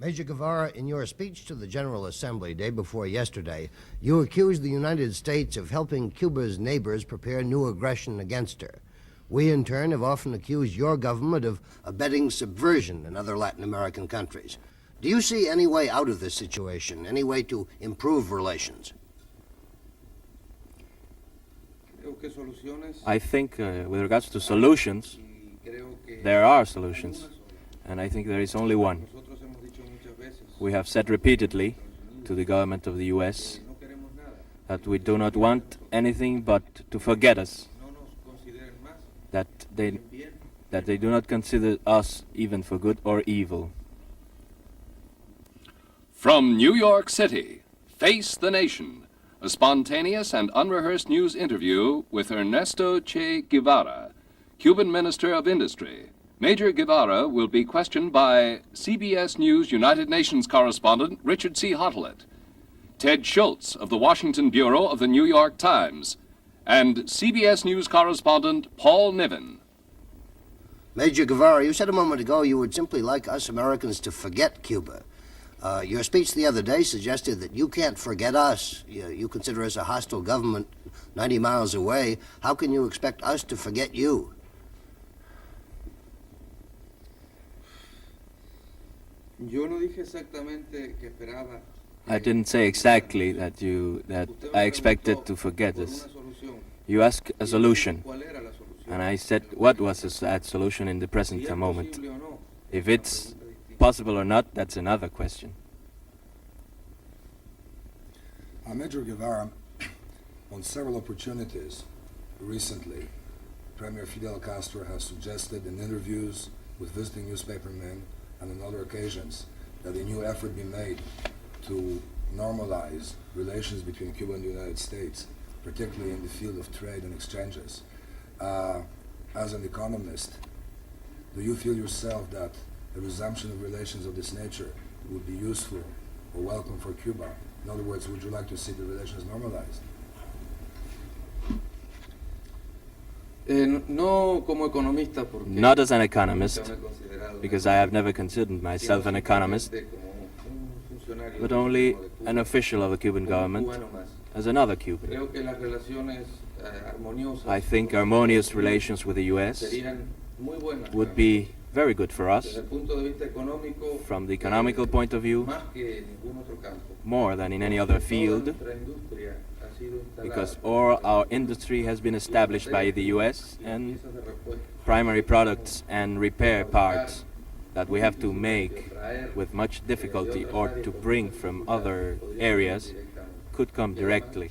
Major Guevara, in your speech to the General Assembly day before yesterday, you accused the United States of helping Cuba's neighbors prepare new aggression against her. We, in turn, have often accused your government of abetting subversion in other Latin American countries. Do you see any way out of this situation, any way to improve relations? I think with regards to solutions, there are solutions, and I think there is only one. We have said repeatedly to the government of the US that we do not want anything but to forget us, that they do not consider us even for good or evil. From New York City, Face the Nation, a spontaneous and unrehearsed news interview with Ernesto Che Guevara, Cuban Minister of Industry. Major Guevara will be questioned by CBS News United Nations correspondent Richard C. Hottelet, Ted Schultz of the Washington Bureau of the New York Times, and CBS News correspondent Paul Niven. Major Guevara, you said a moment ago you would simply like us Americans to forget Cuba. Your speech the other day suggested that you can't forget us. You consider us a hostile government 90 miles away. How can you expect us to forget you? I didn't say exactly that I expected to forget us. You asked a solution, and I said what was that solution in the present moment. If it's possible or not, that's another question. Major Guevara, on several opportunities recently, Premier Fidel Castro has suggested in interviews with visiting newspapermen and on other occasions that a new effort be made to normalize relations between Cuba and the United States, particularly in the field of trade and exchanges. As an economist, do you feel yourself that a resumption of relations of this nature would be useful or welcome for Cuba? In other words, would you like to see the relations normalized? Not as an economist, because I have never considered myself an economist, but only an official of the Cuban government, as another Cuban. I think harmonious relations with the US would be very good for us from the economical point of view, more than in any other field, because all our industry has been established by the US, and primary products and repair parts that we have to make with much difficulty or to bring from other areas could come directly